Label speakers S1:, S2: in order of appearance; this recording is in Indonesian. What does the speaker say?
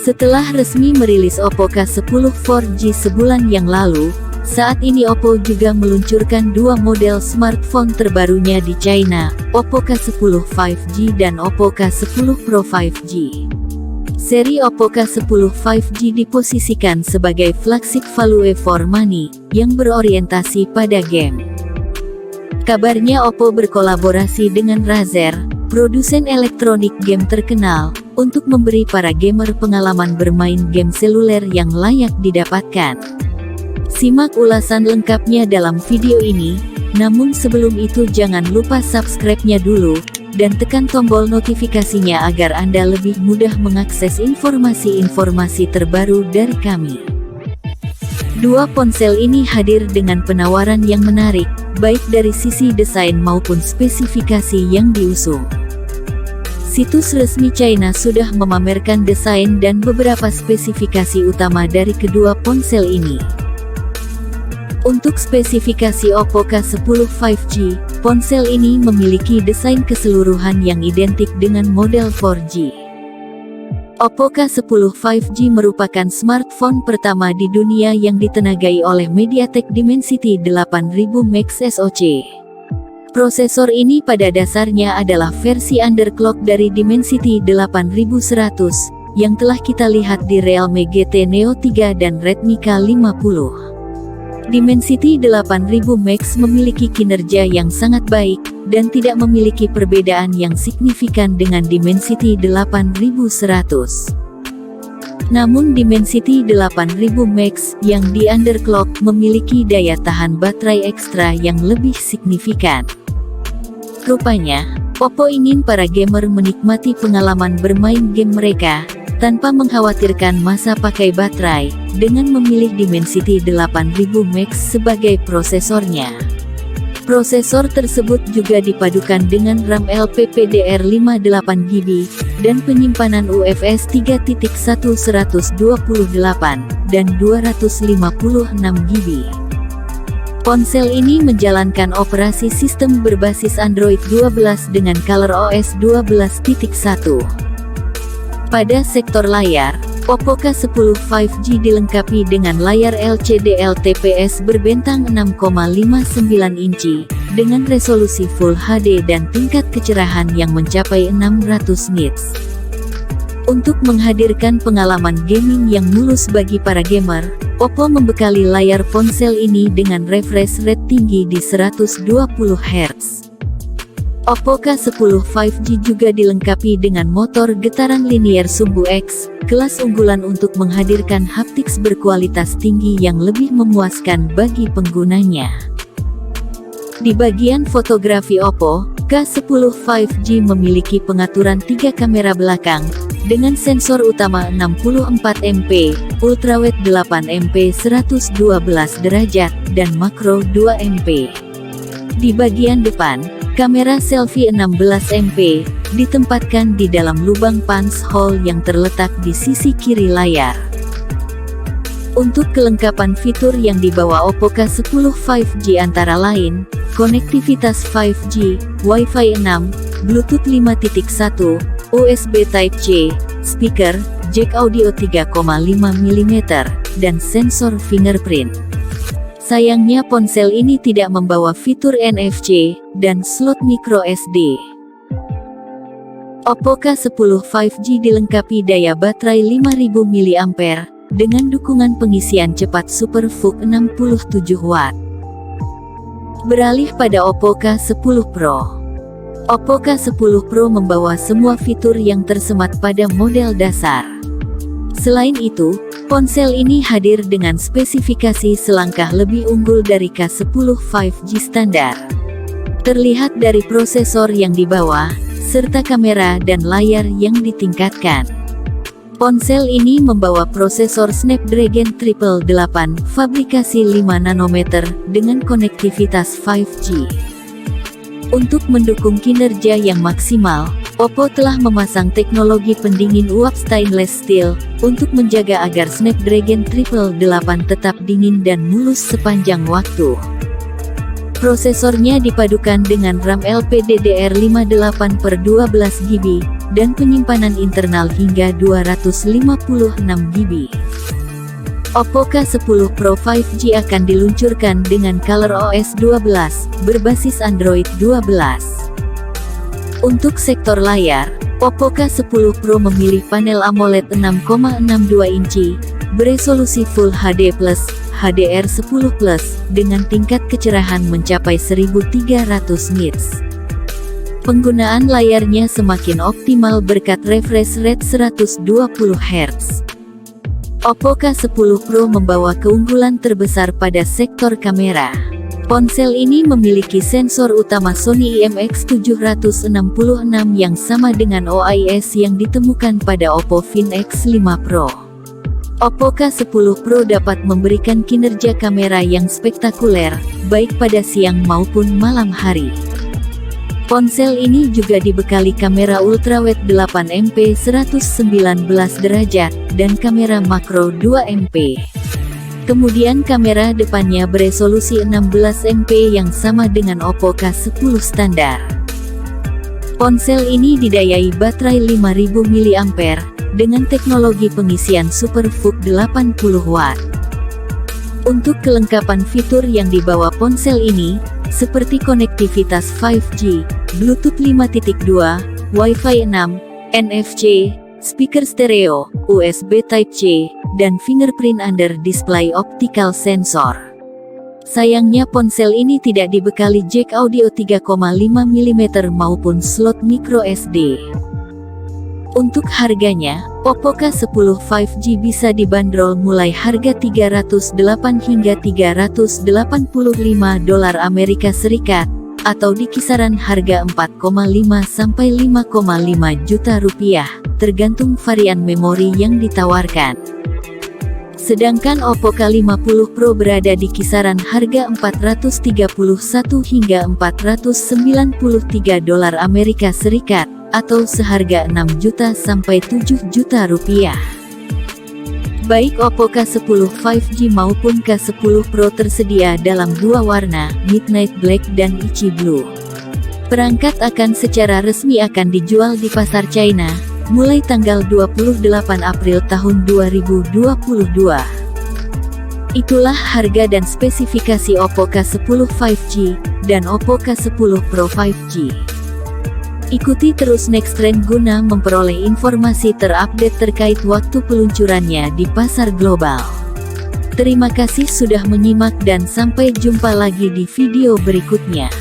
S1: Setelah resmi merilis Oppo K10 4G sebulan yang lalu, saat ini Oppo juga meluncurkan dua model smartphone terbarunya di China, Oppo K10 5G dan Oppo K10 Pro 5G. Seri Oppo K10 5G diposisikan sebagai flagship value for money, yang berorientasi pada game. Kabarnya Oppo berkolaborasi dengan Razer, produsen elektronik game terkenal, untuk memberi para gamer pengalaman bermain game seluler yang layak didapatkan. Simak ulasan lengkapnya dalam video ini, namun sebelum itu jangan lupa subscribe-nya dulu, dan tekan tombol notifikasinya agar Anda lebih mudah mengakses informasi-informasi terbaru dari kami. Dua ponsel ini hadir dengan penawaran yang menarik, baik dari sisi desain maupun spesifikasi yang diusung. Situs resmi China sudah memamerkan desain dan beberapa spesifikasi utama dari kedua ponsel ini. Untuk spesifikasi Oppo K10 5G, ponsel ini memiliki desain keseluruhan yang identik dengan model 4G. Oppo K10 5G merupakan smartphone pertama di dunia yang ditenagai oleh MediaTek Dimensity 8000 Max SoC. Prosesor ini pada dasarnya adalah versi underclock dari Dimensity 8100, yang telah kita lihat di Realme GT Neo 3 dan Redmi K50. Dimensity 8000 Max memiliki kinerja yang sangat baik, dan tidak memiliki perbedaan yang signifikan dengan Dimensity 8100. Namun Dimensity 8000 Max yang di underclock memiliki daya tahan baterai ekstra yang lebih signifikan. Rupanya, Oppo ingin para gamer menikmati pengalaman bermain game mereka, tanpa mengkhawatirkan masa pakai baterai, dengan memilih Dimensity 8000 Max sebagai prosesornya. Prosesor tersebut juga dipadukan dengan RAM LPDDR5 8GB, dan penyimpanan UFS 3.1 128, dan 256GB. Ponsel ini menjalankan operasi sistem berbasis Android 12 dengan ColorOS 12.1. Pada sektor layar, Oppo K10 5G dilengkapi dengan layar LCD LTPS berbentang 6,59 inci, dengan resolusi Full HD dan tingkat kecerahan yang mencapai 600 nits. Untuk menghadirkan pengalaman gaming yang mulus bagi para gamer, Oppo membekali layar ponsel ini dengan refresh rate tinggi di 120 Hz. Oppo K10 5G juga dilengkapi dengan motor getaran linear sumbu X, kelas unggulan untuk menghadirkan haptics berkualitas tinggi yang lebih memuaskan bagi penggunanya. Di bagian fotografi Oppo, K10 5G memiliki pengaturan 3 kamera belakang, dengan sensor utama 64MP, ultrawide 8MP 112 derajat, dan makro 2MP. Di bagian depan, kamera selfie 16MP, ditempatkan di dalam lubang punch hole yang terletak di sisi kiri layar. Untuk kelengkapan fitur yang dibawa Oppo K10 5G antara lain, konektivitas 5G, Wi-Fi 6, Bluetooth 5.1, USB Type-C, speaker, jack audio 3,5 mm, dan sensor fingerprint. Sayangnya ponsel ini tidak membawa fitur NFC, dan slot micro SD. Oppo K10 5G dilengkapi daya baterai 5000 mAh, dengan dukungan pengisian cepat Super VOOC 67 Watt. Beralih pada Oppo K10 Pro. Oppo K10 Pro membawa semua fitur yang tersemat pada model dasar. Selain itu, ponsel ini hadir dengan spesifikasi selangkah lebih unggul dari K10 5G standar. Terlihat dari prosesor yang dibawa, serta kamera dan layar yang ditingkatkan. Ponsel ini membawa prosesor Snapdragon 888, fabrikasi 5 nanometer, dengan konektivitas 5G. Untuk mendukung kinerja yang maksimal, Oppo telah memasang teknologi pendingin uap stainless steel, untuk menjaga agar Snapdragon 888 tetap dingin dan mulus sepanjang waktu. Prosesornya dipadukan dengan RAM LPDDR5 8/12 GB, dan penyimpanan internal hingga 256 GB. Oppo K10 Pro 5G akan diluncurkan dengan ColorOS 12, berbasis Android 12. Untuk sektor layar, Oppo K10 Pro memilih panel AMOLED 6,62 inci, beresolusi Full HD+, HDR10+, dengan tingkat kecerahan mencapai 1300 nits. Penggunaan layarnya semakin optimal berkat refresh rate 120 Hz. Oppo K10 Pro membawa keunggulan terbesar pada sektor kamera. Ponsel ini memiliki sensor utama Sony IMX766 yang sama dengan OIS yang ditemukan pada Oppo Find X5 Pro. Oppo K10 Pro dapat memberikan kinerja kamera yang spektakuler, baik pada siang maupun malam hari. Ponsel ini juga dibekali kamera ultrawide 8MP 119 derajat, dan kamera makro 2MP. Kemudian kamera depannya beresolusi 16MP yang sama dengan Oppo K10 standar. Ponsel ini didayai baterai 5000 mAh, dengan teknologi pengisian Super VOOC 80W. Untuk kelengkapan fitur yang dibawa ponsel ini, seperti konektivitas 5G, Bluetooth 5.2, Wi-Fi 6, NFC, speaker stereo, USB Type-C, dan fingerprint under display optical sensor. Sayangnya ponsel ini tidak dibekali jack audio 3,5 mm maupun slot micro SD. Untuk harganya, Oppo K10 5G bisa dibanderol mulai harga 308 hingga 385 dolar Amerika Serikat, atau di kisaran harga 4,5 sampai 5,5 juta rupiah, tergantung varian memori yang ditawarkan. Sedangkan Oppo K50 Pro berada di kisaran harga 431 hingga 493 dolar Amerika Serikat, atau seharga 6 juta sampai 7 juta rupiah. Baik Oppo K10 5G maupun K10 Pro tersedia dalam dua warna, Midnight Black dan Ichi Blue. Perangkat akan secara resmi akan dijual di pasar China, mulai tanggal 28 April tahun 2022. Itulah harga dan spesifikasi Oppo K10 5G, dan Oppo K10 Pro 5G. Ikuti terus Next Trend guna memperoleh informasi terupdate terkait waktu peluncurannya di pasar global. Terima kasih sudah menyimak dan sampai jumpa lagi di video berikutnya.